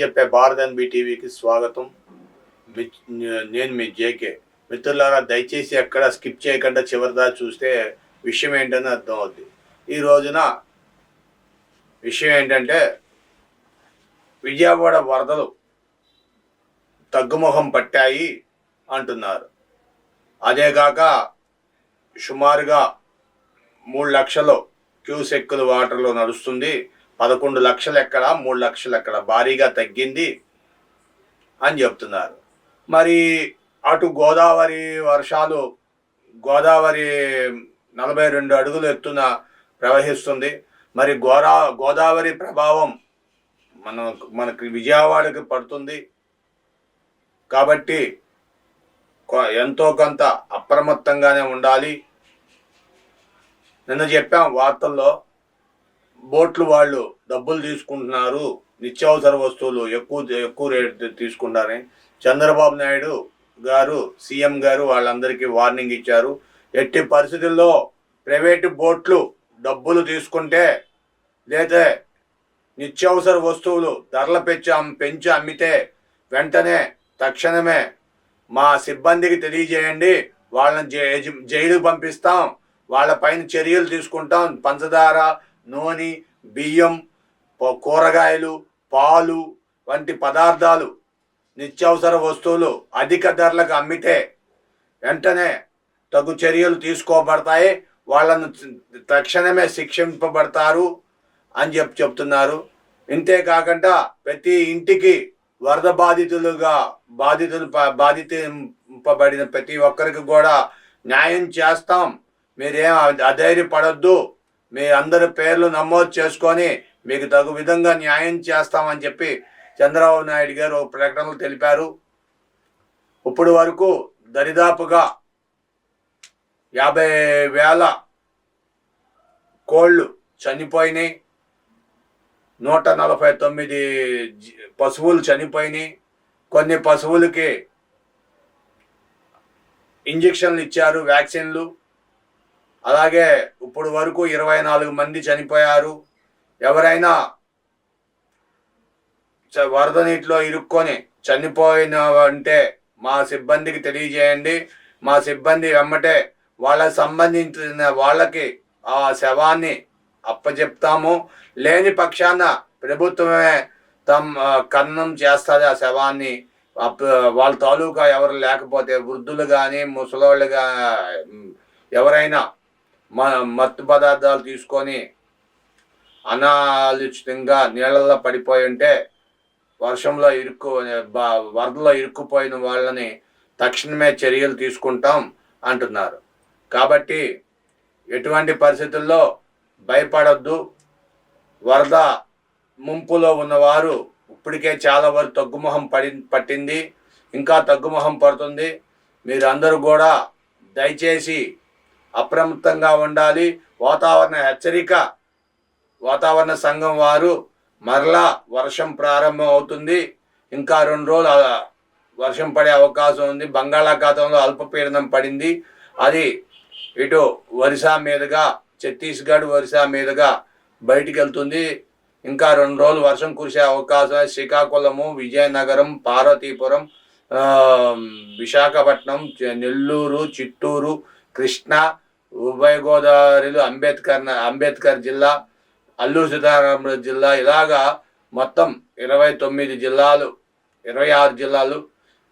చెప్పే భారత్ ఎన్బి టీవీకి స్వాగతం. నేను మీ జేకే. మిత్రులారా, దయచేసి ఎక్కడ స్కిప్ చేయకుండా చివరిదా చూస్తే విషయం ఏంటని అర్థం అవుద్ది. ఈ రోజున విషయం ఏంటంటే, విజయవాడ వరదలు తగ్గుముఖం పట్టాయి అంటున్నారు. అదేగాక సుమారుగా 3 లక్షలు క్యూసెక్కుల వాటర్లో నడుస్తుంది. 11 లక్షలు ఎక్కడ, 3 లక్షలు ఎక్కడ, భారీగా తగ్గింది అని చెప్తున్నారు. మరి అటు గోదావరి వర్షాలు, గోదావరి 42 అడుగులు ఎత్తున ప్రవహిస్తుంది. మరి గోదావరి ప్రభావం మనకి విజయవాడకి పడుతుంది. కాబట్టి ఎంతో కొంత అప్రమత్తంగానే ఉండాలి. నిన్న చెప్పాం వార్తల్లో, బోట్లు వాళ్ళు డబ్బులు తీసుకుంటున్నారు, నిత్యావసర వస్తువులు ఎక్కువ రేటు తీసుకుంటారని చంద్రబాబు నాయుడు గారు, సీఎం గారు వాళ్ళందరికీ వార్నింగ్ ఇచ్చారు. ఎట్టి పరిస్థితుల్లో ప్రైవేటు బోట్లు డబ్బులు తీసుకుంటే, లేదా నిత్యావసర వస్తువులు ధరలు పెంచి అమ్మితే వెంటనే తక్షణమే మా సిబ్బందికి తెలియజేయండి, వాళ్ళని జైలుకు పంపిస్తాం, వాళ్ళపైన చర్యలు తీసుకుంటాం. పంచదార, నూనె, బియ్యం, కూరగాయలు, పాలు వంటి పదార్థాలు, నిత్యావసర వస్తువులు అధిక ధరలకు అమ్మితే వెంటనే తగు చర్యలు తీసుకోబడతాయి, వాళ్ళను తక్షణమే శిక్షింపబడతారు అని చెప్తున్నారు. ఇంతేకాకుండా ప్రతి ఇంటికి వరద బాధింపబడిన ప్రతి ఒక్కరికి కూడా న్యాయం చేస్తాం, మీరేం అధైర్యపడొద్దు, మీ అందరి పేర్లు నమోదు చేసుకొని మీకు తగు విధంగా న్యాయం చేస్తామని చెప్పి చంద్రబాబు నాయుడు గారు ప్రకటనలు తెలిపారు. ఇప్పుడు వరకు దరిదాపుగా 50,000 కోళ్ళు చనిపోయినాయి, 149 పశువులు చనిపోయినాయి. కొన్ని పశువులకి ఇంజక్షన్లు ఇచ్చారు, వ్యాక్సిన్లు. అలాగే ఇప్పుడు వరకు 24 మంది చనిపోయారు. ఎవరైనా వరద నీటిలో ఇరుక్కొని చనిపోయిన అంటే మా సిబ్బందికి తెలియజేయండి, మా సిబ్బంది వెమ్మటే వాళ్ళకి సంబంధించిన వాళ్ళకి ఆ శవాన్ని అప్పచెప్తాము. లేని పక్షాన ప్రభుత్వమే ఖననం చేస్తుంది ఆ శవాన్ని. వాళ్ళ తాలూకా ఎవరు లేకపోతే వృద్ధులు కానీ, ముసలోళ్ళు ఎవరైనా మత్తు పదార్థాలు తీసుకొని అనాలోచితంగా నీళ్ళల్లో పడిపోయి ఉంటే, వర్షంలో వరదలో ఇరుక్కుపోయిన వాళ్ళని తక్షణమే చర్యలు తీసుకుంటాం అంటున్నారు. కాబట్టి ఎటువంటి పరిస్థితుల్లో భయపడొద్దు. వరద ముంపులో ఉన్నవారు ఇప్పటికే చాలా వరకు తగ్గుముఖం పట్టింది, ఇంకా తగ్గుముఖం పడుతుంది. మీరందరూ కూడా దయచేసి అప్రమత్తంగా ఉండాలి. వాతావరణ సంఘం వారు మరలా వర్షం ప్రారంభం అవుతుంది, ఇంకా 2 రోజులు వర్షం పడే అవకాశం ఉంది. బంగాళాఖాతంలో అల్పపీడనం పడింది, అది ఇటు ఒరిస్సా మీదుగా, ఛత్తీస్గఢ్ ఒరిస్సా మీదుగా బయటికి వెళ్తుంది. ఇంకా 2 రోజులు వర్షం కురిసే అవకాశం. శ్రీకాకుళము, విజయనగరం, పార్వతీపురం, విశాఖపట్నం, నెల్లూరు, చిత్తూరు, కృష్ణా, ఉభయ గోదావరిలు, అంబేద్కర్ జిల్లా, అల్లూరు సీతారామరాజు జిల్లా, ఇలాగా మొత్తం 29 జిల్లాలు, 26 జిల్లాలు.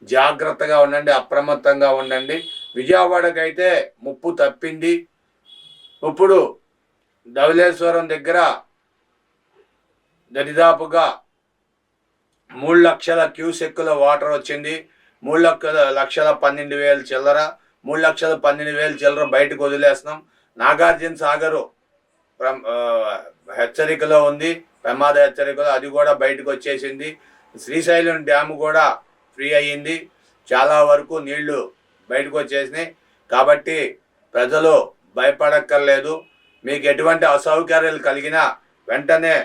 జాగ్రత్తగా ఉండండి, అప్రమత్తంగా ఉండండి. విజయవాడకైతే ముప్పు తప్పింది. ఇప్పుడు ధవళేశ్వరం దగ్గర దరిదాపుగా 3 లక్షల క్యూసెక్కుల వాటర్ వచ్చింది. 3,12,000 చిల్లర, 3,12,000 చిల్లర బయటకు వదిలేస్తున్నాం. నాగార్జున సాగరు హెచ్చరికలో ఉంది, ప్రమాద హెచ్చరికలో, అది కూడా బయటకు వచ్చేసింది. శ్రీశైలం డ్యాము కూడా ఫ్రీ అయ్యింది, చాలా వరకు నీళ్లు బయటకు వచ్చేసినాయి. కాబట్టి ప్రజలు భయపడక్కర్లేదు. మీకు ఎటువంటి అసౌకర్యాలు కలిగినా వెంటనే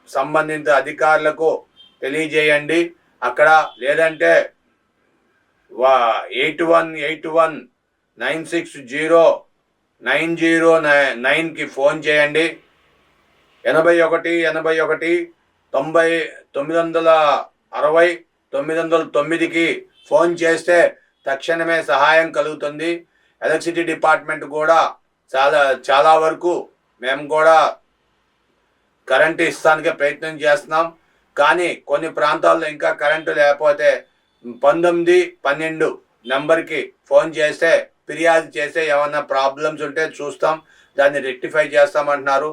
సంబంధిత అధికారులకు తెలియజేయండి. అక్కడ లేదంటే 8191960909కి ఫోన్ చేయండి. 8181 900 969కి ఫోన్ చేస్తే తక్షణమే సహాయం కలుగుతుంది. ఎలక్ట్రిసిటీ డిపార్ట్మెంట్ కూడా చాలా వరకు మేము కూడా కరెంటు ఇస్తానికే ప్రయత్నం చేస్తున్నాం. కానీ కొన్ని ప్రాంతాల్లో ఇంకా కరెంటు లేకపోతే 1912 నెంబర్కి ఫోన్ చేస్తే ఫిర్యాదు చేస్తే ఏమన్నా ప్రాబ్లమ్స్ ఉంటే చూస్తాం, దాన్ని రెక్టిఫై చేస్తామంటున్నారు.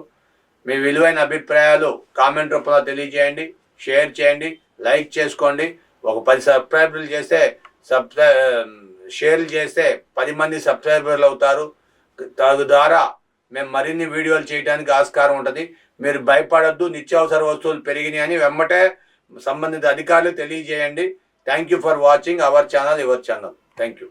మీ విలువైన అభిప్రాయాలు కామెంట్ రూపంలో తెలియజేయండి, షేర్ చేయండి, లైక్ చేసుకోండి. ఒక 10 సబ్స్క్రైబర్లు చేస్తే షేర్లు చేస్తే 10 మంది సబ్స్క్రైబర్లు అవుతారు. తద్వారా మేము మరిన్ని వీడియోలు చేయడానికి ఆస్కారం ఉంటుంది. మీరు భయపడద్దు, నిత్యావసర వస్తువులు పెరిగినాయని వెంబటే సంబంధిత అధికారులు తెలియజేయండి. Thank you for watching our channel, your channel. Thank you.